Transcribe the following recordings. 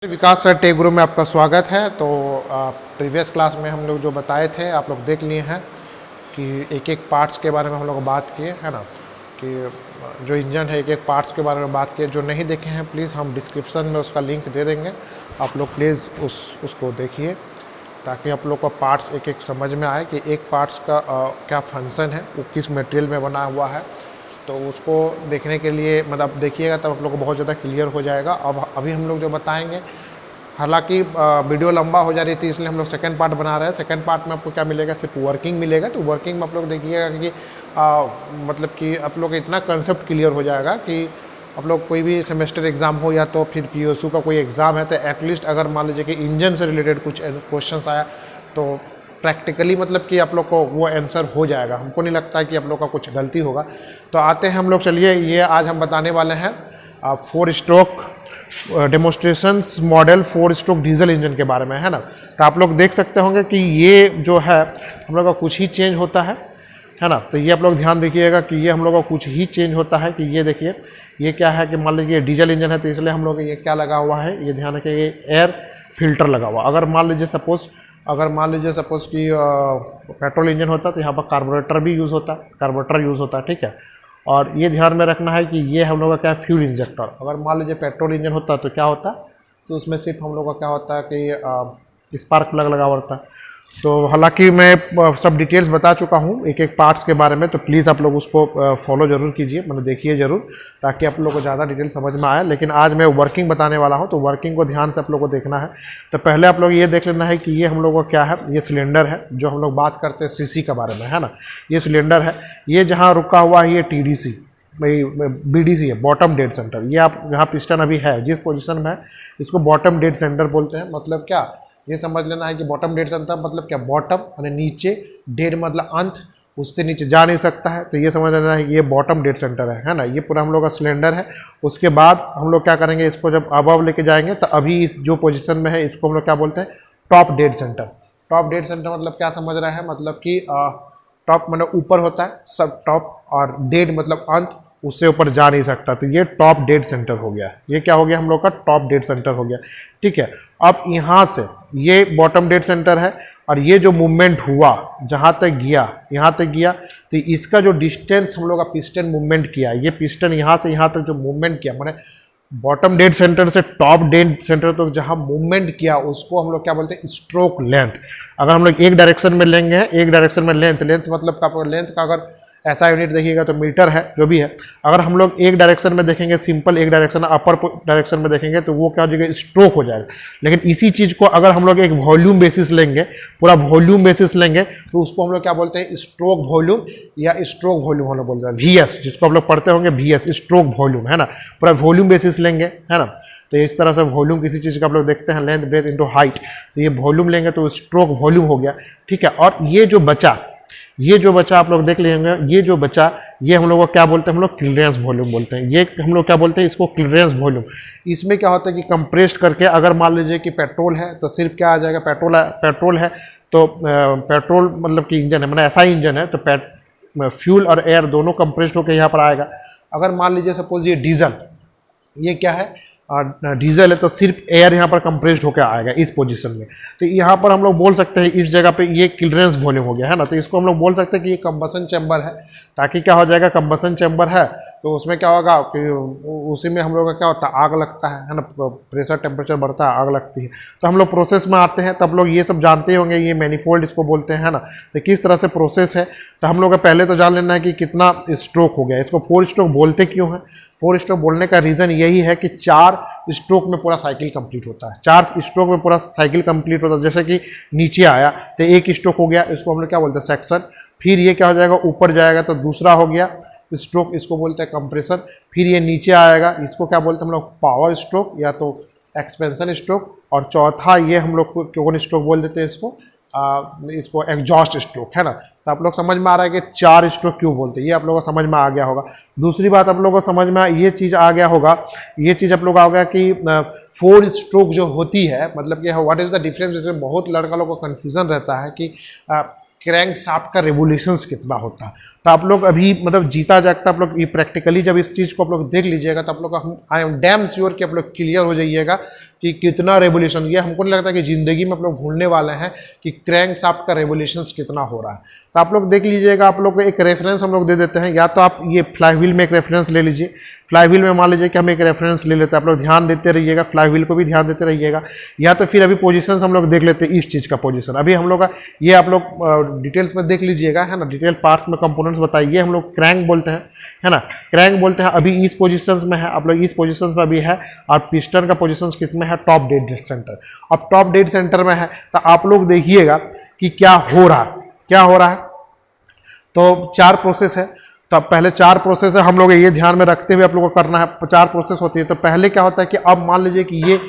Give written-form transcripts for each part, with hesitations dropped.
विकास sir take गुरु में आपका स्वागत है। तो प्रीवियस क्लास में हम लोग जो बताए थे आप लोग देख लिए हैं कि एक एक पार्ट्स के बारे में हम लोग बात किए है ना, कि जो इंजन है एक एक पार्ट्स के बारे में बात किए। जो नहीं देखे हैं प्लीज़ हम डिस्क्रिप्शन में उसका लिंक दे देंगे, आप लोग प्लीज़ उसको देखिए ताकि आप लोग का पार्ट्स एक एक समझ में आए कि एक पार्ट्स का क्या फंक्शन है, वो किस मटेरियल में बना हुआ है। तो उसको देखने के लिए मतलब देखिएगा तब आप लोग को बहुत ज़्यादा क्लियर हो जाएगा। अब अभी हम लोग जो बताएंगे, हालांकि वीडियो लंबा हो जा रही थी इसलिए हम लोग सेकंड पार्ट बना रहे हैं। सेकंड पार्ट में आपको क्या मिलेगा, सिर्फ वर्किंग मिलेगा। तो वर्किंग में आप लोग देखिएगा कि मतलब कि आप लोग इतना कंसेप्ट क्लियर हो जाएगा कि आप लोग कोई भी सेमेस्टर एग्ज़ाम हो या तो फिर PSU का कोई एग्ज़ाम है तो एटलीस्ट अगर मान लीजिए कि इंजन से रिलेटेड कुछ क्वेश्चंस आया तो प्रैक्टिकली मतलब कि आप लोग को वो आंसर हो जाएगा। हमको नहीं लगता कि आप लोग का कुछ गलती होगा। तो आते हैं हम लोग, चलिए ये आज हम बताने वाले हैं 4 stroke demonstrations model 4 stroke diesel engine के बारे में, है ना। तो आप लोग देख सकते होंगे कि ये जो है हम लोग का कुछ ही चेंज होता है ना। तो ये आप लोग ध्यान देखिएगा कि ये हम लोग का कुछ ही चेंज होता है कि ये देखिए ये क्या है कि मान लीजिए डीजल इंजन है तो इसलिए हम लोग ये क्या लगा हुआ है, ये ध्यान रखिए, ये एयर फिल्टर लगा हुआ। अगर मान लीजिए सपोज कि पेट्रोल इंजन होता तो यहाँ पर कार्बोरेटर भी यूज़ होता, कार्बोरेटर यूज़ होता, ठीक है। और ये ध्यान में रखना है कि ये हम लोग का क्या है, फ्यूल इंजेक्टर। अगर मान लीजिए पेट्रोल इंजन होता तो क्या होता, तो उसमें सिर्फ हम लोग का क्या होता है कि स्पार्क प्लग लगा हुआ होता। तो हालांकि मैं सब डिटेल्स बता चुका हूँ एक एक पार्ट्स के बारे में, तो प्लीज़ आप लोग उसको फॉलो जरूर कीजिए, मतलब देखिए ज़रूर, ताकि आप लोग को ज़्यादा डिटेल समझ में आए। लेकिन आज मैं वर्किंग बताने वाला हूँ, तो वर्किंग को ध्यान से आप लोग को देखना है। तो पहले आप लोग ये देख लेना है कि ये हम लोग को क्या है, ये सिलेंडर है जो हम लोग बात करते हैं CC के बारे में, है ना। ये सिलेंडर है, ये जहाँ रुका हुआ है ये TDC BDC है, बॉटम डेड सेंटर। ये आप यहाँ पिस्टन अभी है जिस पोजीशन में है इसको बॉटम डेड सेंटर बोलते हैं। मतलब क्या, ये समझ लेना है कि बॉटम डेड सेंटर मतलब क्या, बॉटम यानी नीचे, डेड मतलब अंत, उससे नीचे जा नहीं सकता है। तो ये समझ लेना है कि ये बॉटम डेड सेंटर है ना। ये पूरा हम लोग का सिलेंडर है। उसके बाद हम लोग क्या करेंगे, इसको जब अबव लेके जाएंगे तो अभी इस जो पोजीशन में है इसको हम लोग क्या बोलते हैं, top dead centre. Top dead centre मतलब क्या समझ रहे हैं, मतलब कि टॉप मतलब ऊपर होता है सब टॉप, और डेड मतलब अंत, उससे ऊपर जा नहीं सकता। तो ये टॉप डेड सेंटर हो गया, ये क्या हो गया हम लोग का, टॉप डेड सेंटर हो गया, ठीक है। अब यहाँ से ये बॉटम डेड सेंटर है, और ये जो मूवमेंट हुआ जहाँ तक गया, यहाँ तक गया, तो इसका जो डिस्टेंस हम लोग का पिस्टन मूवमेंट किया, ये पिस्टन यहाँ से यहाँ तक जो मूवमेंट किया, माने बॉटम डेड सेंटर से टॉप डेड सेंटर तक जहाँ मूवमेंट किया उसको हम लोग क्या बोलते हैं, स्ट्रोक लेंथ। अगर हम लोग एक डायरेक्शन में लेंगे, एक डायरेक्शन में लेंथ मतलब का लेंथ का अगर ऐसा यूनिट देखिएगा तो मीटर है जो भी है। अगर हम लोग एक डायरेक्शन में देखेंगे, सिंपल एक डायरेक्शन अपर डायरेक्शन में देखेंगे तो वो क्या हो जाएगा, स्ट्रोक हो जाएगा। लेकिन इसी चीज़ को अगर हम लोग एक वॉल्यूम बेसिस लेंगे, पूरा वॉल्यूम बेसिस लेंगे, तो उसको हम लोग क्या बोलते हैं, स्ट्रोक वॉल्यूम या स्ट्रोक वॉल्यूम हम लोग बोलते हैं, VS, जिसको आप लोग पढ़ते होंगे VS, स्ट्रोक वॉल्यूम, है ना। पूरा वॉल्यूम बेसिस लेंगे, है ना। तो इस तरह से वॉल्यूम किसी चीज़ का आप लोग देखते हैं, लेंथ ब्रेथ इंटू हाइट, तो ये वॉल्यूम लेंगे तो स्ट्रोक वॉल्यूम हो गया, ठीक है। और ये जो बचा आप लोग देख लेंगे, ये जो बचा ये हम लोग को क्या बोलते हैं, हम लोग क्लियरेंस वॉल्यूम बोलते हैं। ये हम लोग क्या बोलते हैं, इसको क्लियरेंस वॉल्यूम। इसमें क्या होता है कि कंप्रेस्ड करके, अगर मान लीजिए कि पेट्रोल है तो सिर्फ क्या आ जाएगा, पेट्रोल है तो पेट्रोल मतलब कि इंजन है, मतलब ऐसा इंजन है तो फ्यूल और एयर दोनों कंप्रेस्ड होकर यहाँ पर आएगा। अगर मान लीजिए सपोज ये डीजल, ये क्या है, डीजल है, तो सिर्फ एयर यहाँ पर कंप्रेस्ड होकर आएगा इस पोजीशन में। तो यहाँ पर हम लोग बोल सकते हैं इस जगह पे ये क्लियरेंस वॉल्यूम हो गया, है ना। तो इसको हम लोग बोल सकते हैं कि ये कंबसन चैम्बर है, ताकि क्या हो जाएगा, कंबसन चैम्बर है तो उसमें क्या होगा कि उसी में हम लोग का क्या होता है, आग लगता है ना, प्रेशर टेम्परेचर बढ़ता है, आग लगती है। तो हम लोग प्रोसेस में आते हैं तब लोग ये सब जानते होंगे, ये मैनिफोल्ड इसको बोलते हैं, है ना। तो किस तरह से प्रोसेस है, तो हम लोग का पहले तो जान लेना है कि कितना स्ट्रोक हो गया। इसको 4 स्ट्रोक बोलते क्यों है, 4 स्ट्रोक बोलने का रीज़न यही है कि 4 स्ट्रोक में पूरा साइकिल कंप्लीट होता है, 4 स्ट्रोक में पूरा साइकिल कंप्लीट होता है। जैसे कि नीचे आया तो एक स्ट्रोक हो गया, इसको हम लोग क्या बोलते हैं, सेक्शन। फिर ये क्या हो जाएगा, ऊपर जाएगा तो दूसरा हो गया स्ट्रोक, इसको बोलते हैं कंप्रेसर। फिर ये नीचे आएगा, इसको क्या बोलते हैं हम लोग, पावर स्ट्रोक या तो एक्सपेंशन स्ट्रोक। और चौथा ये हम लोग कौन स्ट्रोक बोल देते हैं इसको एग्जॉस्ट स्ट्रोक, है ना। तो आप लोग समझ में आ रहा है कि 4 स्ट्रोक क्यों बोलते हैं, ये आप लोगों को समझ में आ गया होगा। दूसरी बात आप लोगों को समझ में ये चीज़ आ गया होगा, ये चीज़ आप लोग आ गया कि 4 स्ट्रोक जो होती है, मतलब कि व्हाट इज़ द डिफरेंस। इसमें बहुत लड़का लोगों को कन्फ्यूजन रहता है कि क्रैंक शाफ्ट का रेवोल्यूशंस कितना होता है। तो आप लोग अभी मतलब जीता जागता आप लोग ये प्रैक्टिकली जब इस चीज़ को आप लोग देख लीजिएगा तो आप लोग का आई एम डैम श्योर कि आप लोग क्लियर हो जाइएगा कि कितना रेवोल्यूशन, ये हमको नहीं लगता कि ज़िंदगी में आप लोग भूलने वाले हैं कि क्रैंक शाफ्ट का रेवोल्यूशन कितना हो रहा है। तो आप लोग देख लीजिएगा, आप लोग को एक रेफरेंस हम लोग दे देते हैं, या तो आप ये फ्लाईव्हील में एक रेफरेंस ले लीजिए। फ्लाईव्हील में मान लीजिए कि हम एक रेफरेंस ले लेते हैं, आप लोग ध्यान देते रहिएगा, फ्लाईव्हील को भी ध्यान देते रहिएगा। या तो फिर अभी पोजीशन हम लोग देख लेते हैं, इस चीज़ का पोजीशन अभी हम लोग का ये आप लोग डिटेल्स में देख लीजिएगा, है ना। डिटेल पार्ट्स में कंपोनेंट्स बताइए, हम लोग क्रैंक बोलते हैं, है ना, क्रैंक बोलते हैं। अभी इस पोजीशन में है, आप लोग इस पोजीशन में अभी है, और पिस्टन का पोजीशन किस में है, टॉप डेड सेंटर। अब टॉप डेड सेंटर में है तो आप लोग देखिएगा कि क्या हो रहा है, क्या हो रहा है। तो 4 प्रोसेस है, तो अब पहले 4 प्रोसेस है, हम लोग ये ध्यान में रखते हुए आप लोगों को करना है। 4 प्रोसेस होती है। तो पहले क्या होता है कि अब मान लीजिए कि ये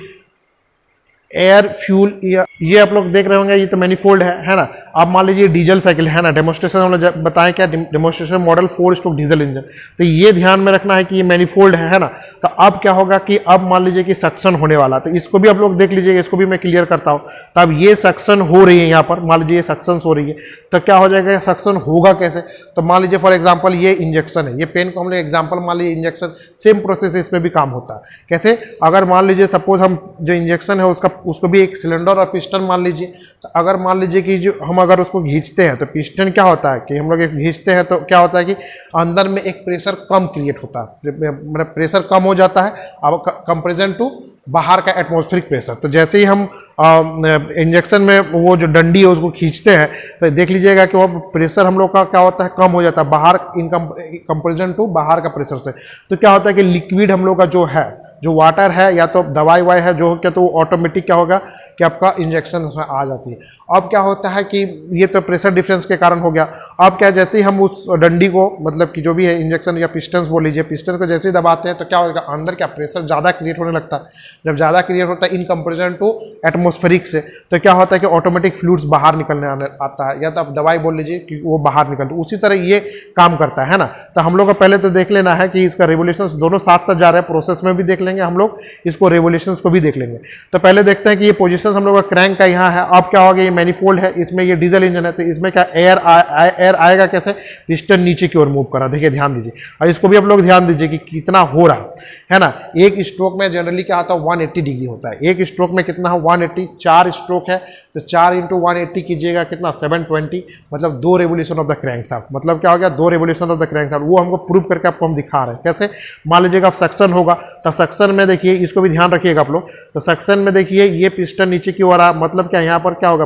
एयर फ्यूल, ये आप लोग देख रहे होंगे, ये तो मैनिफोल्ड है ना। अब मान लीजिए डीजल साइकिल है ना, डेमोस्ट्रेशन हम लोग बताएं क्या, demonstration model 4 stroke diesel engine. तो ये ध्यान में रखना है कि ये मैनिफोल्ड है ना। तो अब क्या होगा कि अब मान लीजिए कि सक्शन होने वाला, तो इसको भी आप लोग देख लीजिएगा, इसको भी मैं क्लियर करता हूँ। तो अब ये सक्शन हो रही है, यहाँ पर मान लीजिए ये सक्शन हो रही है, तो क्या हो जाएगा, सक्शन होगा कैसे। तो मान लीजिए फॉर एग्जाम्पल ये इंजेक्शन है, ये पेन को हम लोग एग्जाम्पल मान लीजिए इंजेक्शन, सेम प्रोसेस है, इसमें भी काम होता है। कैसे, अगर मान लीजिए सपोज हम जो इंजेक्शन है उसको भी एक सिलेंडर और पिस्टन मान लीजिए। तो अगर मान लीजिए कि जो हम अगर उसको खींचते हैं तो पिस्टन क्या होता है कि हम लोग खींचते हैं तो क्या होता है कि अंदर में एक प्रेशर कम क्रिएट होता है, मतलब प्रेशर कम हो जाता है अब कंपेरिजन टू बाहर का एटमॉस्फेरिक प्रेशर। तो जैसे ही हम इंजेक्शन में वो जो डंडी है उसको खींचते हैं तो देख लीजिएगा कि वो प्रेशर हम लोग का क्या होता है, कम हो जाता है बाहर इन कंपेरिजन टू बाहर का प्रेशर से। तो क्या होता है कि लिक्विड हम लोग का जो है, जो वाटर है या तो दवाई वाई है जो क्या, तो ऑटोमेटिक क्या होगा कि आपका इंजेक्शन उसमें आ जाती है। अब क्या होता है कि ये तो प्रेशर डिफरेंस के कारण हो गया। अब क्या, जैसे ही हम उस डंडी को मतलब कि जो भी है इंजेक्शन या पिस्टन बोल लीजिए, पिस्टन को जैसे ही दबाते हैं तो क्या होगा, अंदर क्या प्रेशर ज़्यादा क्रिएट होने लगता है। जब ज़्यादा क्रिएट होता है इन कंपेरिजन टू एटमॉस्फेरिक से, तो क्या होता है कि ऑटोमेटिक फ्लूइड्स बाहर निकलने आता है, या तो आप दवाई बोल लीजिए कि वो बाहर निकलते, उसी तरह ये काम करता है ना। तो हम लोग को पहले तो देख लेना है कि इसका रेवोल्यूशंस दोनों साथ साथ जा रहे हैं, प्रोसेस में भी देख लेंगे हम लोग, इसको रेवोल्यूशंस को भी देख लेंगे। तो पहले देखते हैं कि ये पोजीशन हम लोग का क्रैंक का यहाँ है। अब क्या होगा, ये मैनिफोल्ड है, इसमें ये डीजल इंजन है, तो इसमें क्या एयर आएगा कैसे, पिस्टन नीचे की ओर मूव कर रहा है, देखिए ध्यान दीजिए। और इसको भी आप लोग ध्यान दीजिए कि कितना हो रहा है ना। एक स्ट्रोक में जनरली क्या होता है 180 डिग्री होता है, एक स्ट्रोक में कितना है 180, 4 स्ट्रोक है तो 4 × 180 कीजिएगा कितना 720, मतलब 2 रेवोल्यूशन ऑफ द क्रैंकशाफ्ट। मतलब क्या हो गया, 2 रेवोल्यूशन ऑफ द क्रैंकशाफ्ट। वो हमको प्रूव करके आपको हम दिखा रहे हैं कैसे। मान लीजिएगा अब सक्शन होगा, तो सक्शन में देखिए, इसको भी ध्यान रखिएगा आप लोग। तो सक्शन में देखिए ये पिस्टन नीचे की ओर आ, मतलब क्या यहाँ पर क्या होगा,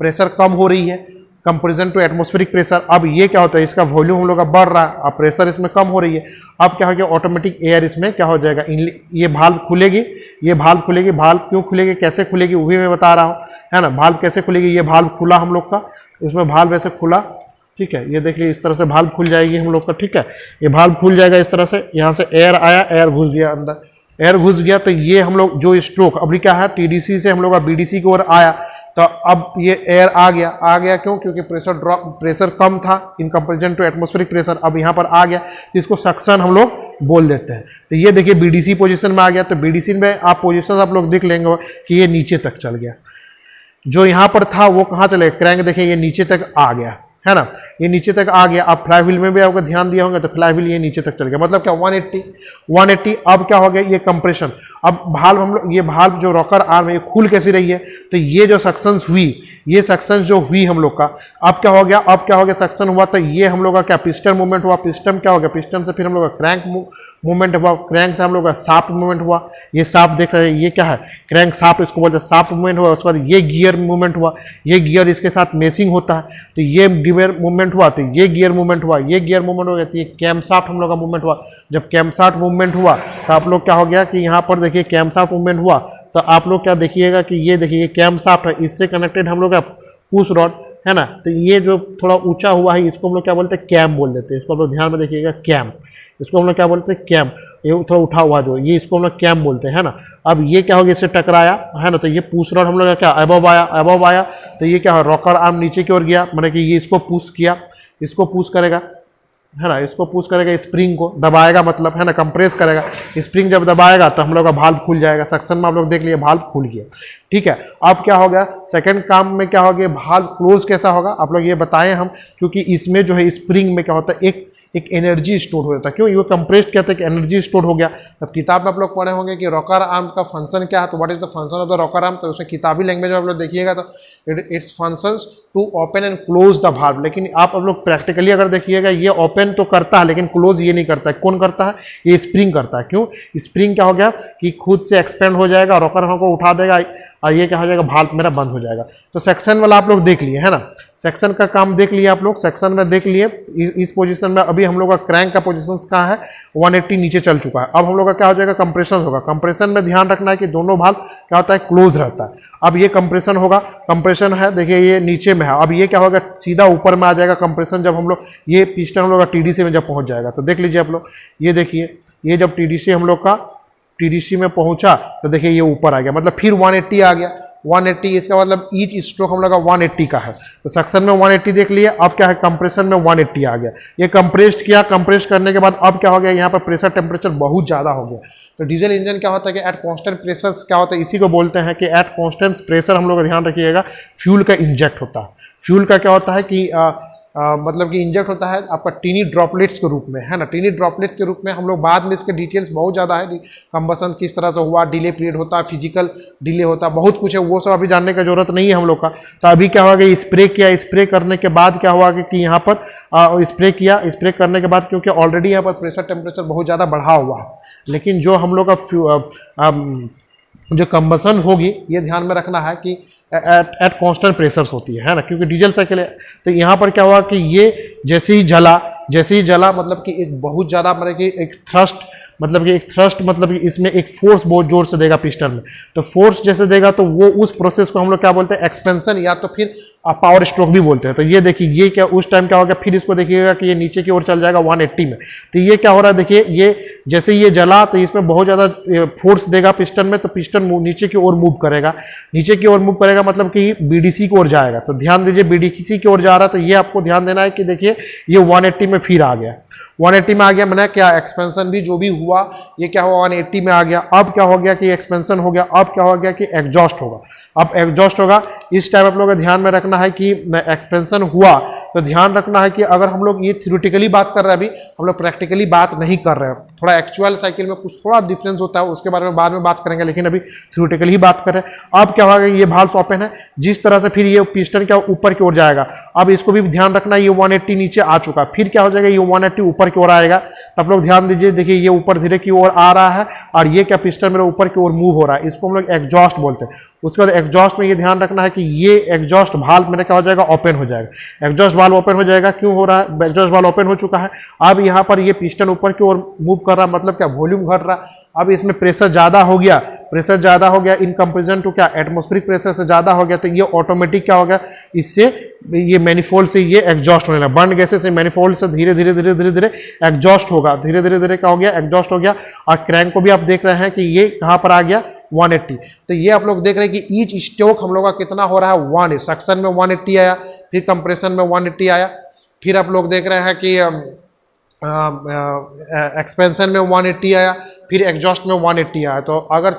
प्रेशर कम हो रही है कंपेरिजन टू एटमॉस्फेरिक प्रेशर। अब ये क्या होता है, इसका वॉल्यूम हम लोग का बढ़ रहा है, अब प्रेशर इसमें कम हो रही है। अब क्या हो गया, ऑटोमेटिक एयर इसमें क्या हो जाएगा, ये भाल्व खुलेगी, ये भाल्व खुलेगी। भाल्व क्यों खुलेगी, कैसे खुलेगी वो भी मैं बता रहा हूँ, है ना। भाल्व कैसे खुलेगी, ये भाल्व खुला हम लोग का, इसमें भाल्व ऐसे खुला, ठीक है। ये देखिए इस तरह से भाल्व खुल जाएगी हम लोग का, ठीक है। ये भाल्व खुल जाएगा इस तरह से, यहाँ से एयर आया, एयर घुस गया अंदर, एयर घुस गया। तो ये हम लोग जो स्ट्रोक अभी क्या है, टीडीसी से हम लोग का बीडीसी की ओर आया, तो अब ये एयर आ गया क्यों, क्योंकि प्रेशर कम था in comparison to atmospheric pressure. अब यहाँ पर आ गया, इसको सक्शन हम लोग बोल देते हैं। तो ये देखिए बीडीसी पोजीशन में आ गया। तो बीडीसी में आप पोजीशन आप लोग देख लेंगे कि ये नीचे तक चल गया, जो यहाँ पर था वो कहाँ चले, क्रैंक देखिए ये नीचे तक आ गया, है ना, ये नीचे तक आ गया। अब फ्लाईव्हील में भी आपको ध्यान दिया होगा, तो फ्लाईव्हील ये नीचे तक चल गया, मतलब क्या 180। अब क्या हो गया, ये कंप्रेशन। अब भाल्व हम लोग, ये भाल्व जो रॉकर आर्म है ये खुल कैसी रही है, तो ये जो सक्शंस हुई, ये सक्शन जो हुई हम लोग का, अब क्या हो गया, सक्शन हुआ तो ये हम लोग का क्या, पिस्टन मूवमेंट हुआ। पिस्टन क्या हो गया, पिस्टन से फिर हम लोग का क्रैंक मूवमेंट हुआ, क्रैंक से हम लोग का शाफ्ट मूवमेंट हुआ। ये शाफ्ट देख रहे हैं, ये क्या है, क्रैंक शाफ्ट इसको बोलते हैं, शाफ्ट मूवमेंट हुआ। उसके बाद ये गियर मूवमेंट हुआ, ये गियर इसके साथ मेसिंग होता है, तो ये गियर मूवमेंट हुआ, तो ये गियर मूवमेंट हुआ, ये गियर मूवमेंट हो गया, तो ये कैम शाफ्ट हम लोग का मूवमेंट हुआ। जब कैम शाफ्ट मूवमेंट हुआ तो आप लोग क्या हो गया कि यहाँ पर देखिए कैम शाफ्ट मूवमेंट हुआ, तो आप लोग क्या देखिएगा कि ये देखिए कैम शाफ्ट है, इससे कनेक्टेड हम लोग का पुश रॉड, है ना। तो ये जो थोड़ा ऊंचा हुआ है इसको हम लोग क्या बोलते हैं, कैम बोल देते हैं। इसको आप लोग ध्यान में देखिएगा, कैम, इसको हम लोग क्या बोलते हैं, कैम। ये थोड़ा उठा हुआ जो, ये इसको हम लोग कैम बोलते हैं, है ना। अब ये क्या हो गया, इससे टकराया, है ना, तो ये पुश रॉड हम लोग का क्या अबव आया, तो ये क्या है, रॉकर आर्म नीचे की ओर गया, मतलब कि ये इसको पुश किया, इसको पुश करेगा, है ना, इसको पुश करेगा, स्प्रिंग को दबाएगा, मतलब है ना कंप्रेस करेगा, स्प्रिंग जब दबाएगा तो हम लोग का भाल्व खुल जाएगा। सक्शन में आप लोग देख लिए भाल्व खुल गया, ठीक है। अब क्या हो गया, सेकंड काम में क्या हो गया, भाल्व क्लोज कैसा होगा आप लोग ये बताएं हम, क्योंकि इसमें जो है स्प्रिंग में क्या होता है, एक एनर्जी स्टोर हो जाता है। क्यों, ये कंप्रेस्ड कहते हैं कि एनर्जी स्टोर हो गया। तब किताब में आप लोग पढ़े होंगे कि रॉकर आर्म का फंक्शन क्या है, तो what is the function of the rocker arm, तो उसमें किताबी लैंग्वेज में आप लोग देखिएगा तो it's functions to open and close the valve. लेकिन आप लोग प्रैक्टिकली अगर देखिएगा, ये ओपन तो करता है लेकिन क्लोज ये नहीं करता है। कौन करता है, ये स्प्रिंग करता है। क्यों, स्प्रिंग क्या हो गया कि खुद से एक्सपेंड हो जाएगा, रॉकर आर्म को उठा देगा और ये क्या हो जाएगा, भाल्व मेरा बंद हो जाएगा। तो सेक्शन वाला आप लोग देख लिए है ना, सेक्शन का काम देख लिए आप लोग, सेक्शन में देख लिए। इस पोजीशन में अभी हम लोग का क्रैंक का पोजीशन कहाँ है, 180 नीचे चल चुका है। अब हम लोग का क्या हो जाएगा, कंप्रेशन होगा। कंप्रेशन में ध्यान रखना है कि दोनों भाल्व क्या होता है, क्लोज रहता है। अब ये कंप्रेशन होगा, कंप्रेशन है, देखिए ये नीचे में है। अब ये क्या होगा, सीधा ऊपर में आ जाएगा कंप्रेशन। जब हम लोग ये पिस्टन हम लोग का टीडीसी में जब पहुंच जाएगा, तो देख लीजिए आप लोग, ये देखिए, ये जब टीडीसी हम लोग का टीडीसी में पहुंचा तो देखिए ये ऊपर आ गया, मतलब फिर 180 आ गया। 180 इसका मतलब ईच स्ट्रोक हम लोग का 180 का है। तो सक्शन में 180 देख लिए। अब क्या है, कंप्रेशन में 180 आ गया। ये कंप्रेस्ड किया, कंप्रेस करने के बाद अब क्या हो गया, यहाँ पर प्रेशर टेम्परेचर बहुत ज़्यादा हो गया। तो डीजल इंजन क्या होता है कि एट कांस्टेंट प्रेशर क्या होता है, इसी को बोलते हैं कि एट कांस्टेंट प्रेशर हम लोग का ध्यान रखिएगा, फ्यूल का इंजेक्ट होता है। फ्यूल का क्या होता है कि मतलब कि इंजेक्ट होता है आपका टीनी ड्रॉपलेट्स के रूप में, है ना, टीनी ड्रॉपलेट्स के रूप में। हम लोग बाद में इसके डिटेल्स बहुत ज़्यादा है, कंबसन किस तरह से हुआ, डिले पीरियड होता है, फिजिकल डिले होता है, बहुत कुछ है, वो सब अभी जानने का जरूरत नहीं है हम लोग का। तो अभी क्या हुआ कि स्प्रे किया, स्प्रे करने के बाद क्या हुआ कि यहाँ पर स्प्रे किया, स्प्रे करने के बाद क्योंकि ऑलरेडी यहाँ पर प्रेशर टेम्परेचर बहुत ज़्यादा बढ़ा हुआ है, लेकिन जो हम लोग का जो कंबसन होगी, ये ध्यान में रखना है कि एट कांस्टेंट प्रेशर्स होती है ना, क्योंकि डीजल साइकिल है। तो यहाँ पर क्या हुआ कि ये जैसे ही जला मतलब कि एक बहुत ज़्यादा मतलब कि एक थ्रस्ट मतलब कि इसमें एक फोर्स बहुत जोर से देगा पिस्टन में। तो फोर्स जैसे देगा तो वो उस प्रोसेस को हम लोग क्या बोलते हैं, एक्सपेंशन या तो फिर पावर स्ट्रोक भी बोलते हैं। तो ये देखिए, ये क्या उस टाइम क्या होगा, फिर इसको देखिएगा कि ये नीचे की ओर चल जाएगा 180 में। तो ये क्या हो रहा है, देखिए ये जैसे ये जला तो इसमें बहुत ज़्यादा फोर्स देगा पिस्टन में, तो पिस्टन नीचे की ओर मूव करेगा। नीचे की ओर मूव करेगा मतलब कि बीडीसी की ओर जाएगा। तो ध्यान दीजिए, बीडीसी की ओर जा रहा है, तो ये आपको ध्यान देना है कि देखिए ये 180 में फिर आ गया, 180 में आ गया। मैंने क्या एक्सपेंशन भी जो भी हुआ, ये क्या हुआ 180 में आ गया। अब क्या हो गया कि एक्सपेंशन हो गया। अब क्या हो गया कि एग्जॉस्ट होगा। अब एग्जॉस्ट होगा, इस टाइम आप लोगों को ध्यान में रखना है कि एक्सपेंशन हुआ तो ध्यान रखना है कि अगर हम लोग ये थ्योरेटिकली बात कर रहे हैं, अभी हम लोग प्रैक्टिकली बात नहीं कर रहे हैं। थोड़ा एक्चुअल साइकिल में कुछ थोड़ा डिफरेंस होता है, उसके बारे में बाद में बात करेंगे, लेकिन अभी थ्योरेटिकली ही बात कर रहे हैं। अब क्या होगा, ये भाल्व ओपन है, जिस तरह से फिर ये पिस्टन क्या ऊपर की ओर जाएगा। अब इसको भी ध्यान रखना, ये 180 नीचे आ चुका, फिर क्या हो जाएगा, ये 180 ऊपर की ओर आएगा। तो आप लोग ध्यान दीजिए, देखिए ये ऊपर धीरे की ओर आ रहा है और ये क्या पिस्टन मेरा ऊपर की ओर मूव हो रहा है, इसको हम लोग एग्जॉस्ट बोलते हैं। उसके बाद एग्जॉस्ट में ये ध्यान रखना है कि ये एग्जॉस्ट भाल्व मेरा क्या हो जाएगा, ओपन हो जाएगा। एग्जॉस्ट वाल्व ओपन हो जाएगा। क्यों हो रहा है, एग्जॉस्ट वाल्व ओपन हो चुका है। अब यहाँ पर ये पिस्टन ऊपर की ओर मूव कर रहा है, मतलब क्या वॉल्यूम घट रहा है। अब इसमें प्रेशर ज़्यादा हो गया, प्रेशर ज़्यादा हो गया इन कंपेरिजन टू क्या, एटमॉस्फेरिक प्रेशर से ज़्यादा हो गया। तो ये ऑटोमेटिक क्या हो गया, इससे ये मैनिफोल्ड से ये एग्जॉस्ट होने लगा। बर्न गैसेस से मैनिफोल्ड से धीरे धीरे धीरे धीरे धीरे एग्जॉस्ट होगा, धीरे धीरे धीरे क्या हो गया, एग्जॉस्ट हो गया। और क्रैंक को भी आप देख रहे हैं कि ये कहाँ पर आ गया, 180। तो ये आप लोग देख रहे हैं कि ईच स्ट्रोक हम लोग का कितना हो रहा है, 1 सक्शन में 180 आया, फिर कंप्रेशन में 180 आया, फिर आप लोग देख रहे हैं कि एक्सपेंशन में 180 आया, फिर एग्जॉस्ट में 180 आया। तो अगर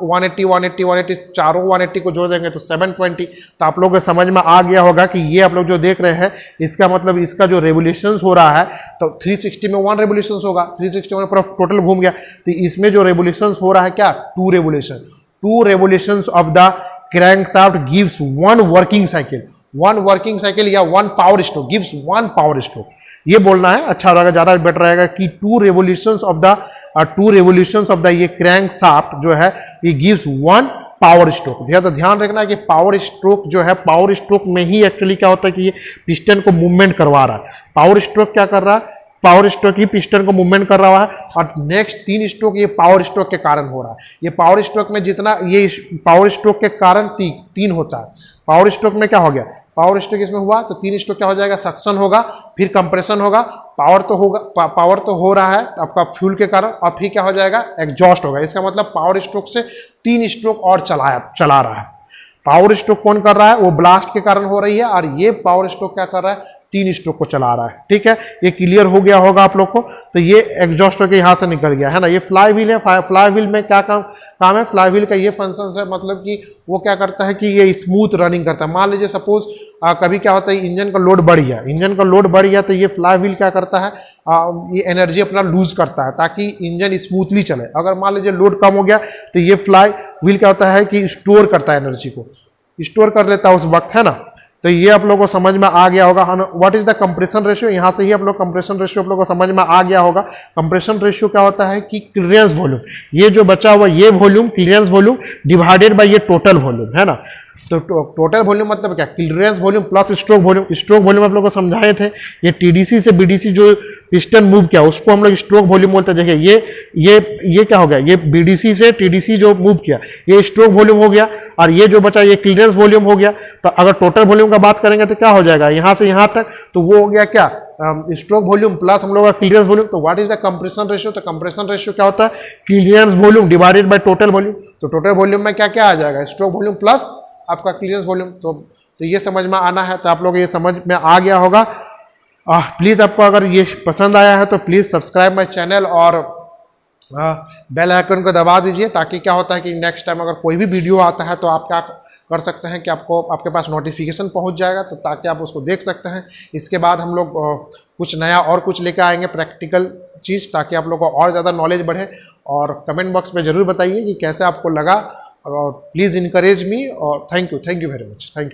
180 180 180 चारों 180 को जोड़ देंगे तो 720। तो आप लोगों को समझ में आ गया होगा कि ये आप लोग जो देख रहे हैं, इसका मतलब इसका जो रेवोल्यूशंस हो रहा है, तो 360 में 1 रेवोल्यूशंस होगा, 360 में पूरा टोटल घूम गया। तो इसमें जो रेवोल्यूशंस हो रहा है क्या, 2 revolution, 2 revolutions of the crankshaft gives 1 working cycle, 1 working cycle या 1 power stroke gives 1 power stroke. ये बोलना है, अच्छा रहेगा, ज़्यादा बेटर रहेगा कि 2 रेवोल्यूशंस ऑफ द ये क्रैंकशाफ्ट जो है, ये गिव्स 1 पावर स्ट्रोक। ध्यान रखना है कि पावर स्ट्रोक जो है, पावर स्ट्रोक में ही एक्चुअली क्या होता है कि ये पिस्टन को मूवमेंट करवा रहा है। पावर स्ट्रोक क्या कर रहा है, पावर स्ट्रोक ही पिस्टन को मूवमेंट कर रहा है। और नेक्स्ट 3 स्ट्रोक ये पावर स्ट्रोक के कारण हो रहा है। ये पावर स्ट्रोक में जितना ये पावर स्ट्रोक के कारण 3 होता है। पावर स्ट्रोक में क्या हो गया, पावर स्ट्रोक इसमें हुआ तो 3 स्ट्रोक क्या हो जाएगा, सक्शन होगा, फिर कंप्रेशन होगा, पावर तो हो रहा है आपका फ्यूल के कारण, और फिर क्या हो जाएगा, एग्जॉस्ट होगा। इसका मतलब पावर स्ट्रोक से 3 स्ट्रोक और चला रहा है। पावर स्ट्रोक कौन कर रहा है, वो ब्लास्ट के कारण हो रही है, और ये पावर स्ट्रोक क्या कर रहा है, 3 स्ट्रोक को चला रहा है। ठीक है, ये क्लियर हो गया होगा आप लोग को। तो ये एग्जॉस्ट होकर यहाँ से निकल गया है ना। ये फ्लाई व्हील है। फ्लाई व्हील में क्या काम है? फ्लाई व्हील का ये फंक्शन है, मतलब कि वो क्या करता है कि ये स्मूथ रनिंग करता है। मान लीजिए सपोज कभी क्या होता है, इंजन का लोड बढ़ गया, तो ये फ्लाई व्हील क्या करता है, ये एनर्जी अपना लूज करता है ताकि इंजन स्मूथली चले। अगर मान लीजिए लोड कम हो गया तो ये फ्लाई व्हील क्या होता है कि स्टोर करता है, एनर्जी को स्टोर कर लेता है उस वक्त, है ना। तो ये आप लोगों को समझ में आ गया होगा। What is the compression ratio, यहाँ से ही आप लोग कंप्रेशन रेशियो आप लोगों को समझ में आ गया होगा। कंप्रेशन रेशियो क्या होता है कि क्लियरेंस वॉल्यूम, ये जो बचा हुआ ये volume, clearance volume divided by ये टोटल वॉल्यूम, है ना। तो टोटल वॉल्यूम मतलब क्या? Clearance volume plus stroke volume. Stroke volume आप लोग को समझाए थे, ये टीडीसी से बीडीसी जो पिस्टन मूव किया उसको हम लोग स्ट्रोक वॉल्यूम बोलते हैं। देखिए ये क्या हो गया, ये बीडीसी से टीडीसी जो मूव किया ये स्ट्रोक वॉल्यूम हो गया, और ये जो बचा ये क्लियरेंस वॉल्यूम हो गया। तो अगर टोटल वॉल्यूम का बात करेंगे तो क्या हो जाएगा, यहाँ से यहाँ तक, तो वो हो गया क्या, स्ट्रोक वॉल्यूम प्लस हम लोग का क्लियरेंस वॉल्यूम। तो what is the compression ratio? तो कंप्रेशन रेशियो क्या होता है? Clearance volume divided by total volume. तो टोटल वॉल्यूम में क्या क्या आ जाएगा? स्ट्रोक वॉल्यूम प्लस आपका क्लियरेंस वॉल्यूम। तो ये समझ में आना है। तो आप लोग ये समझ में आ गया होगा। प्लीज़ आपको अगर ये पसंद आया है तो प्लीज़ सब्सक्राइब माय चैनल और बेल आइकन को दबा दीजिए, ताकि क्या होता है कि नेक्स्ट टाइम अगर कोई भी वीडियो आता है तो आप क्या कर सकते हैं कि आपके पास नोटिफिकेशन पहुंच जाएगा, तो ताकि आप उसको देख सकते हैं। इसके बाद हम लोग कुछ नया और कुछ लेकर आएंगे प्रैक्टिकल चीज़, ताकि आप लोग को और ज़्यादा नॉलेज बढ़े। और कमेंट बॉक्स में ज़रूर बताइए कि कैसे आपको लगा, और प्लीज़ इनकरेज मी। और thank you very much, thank you.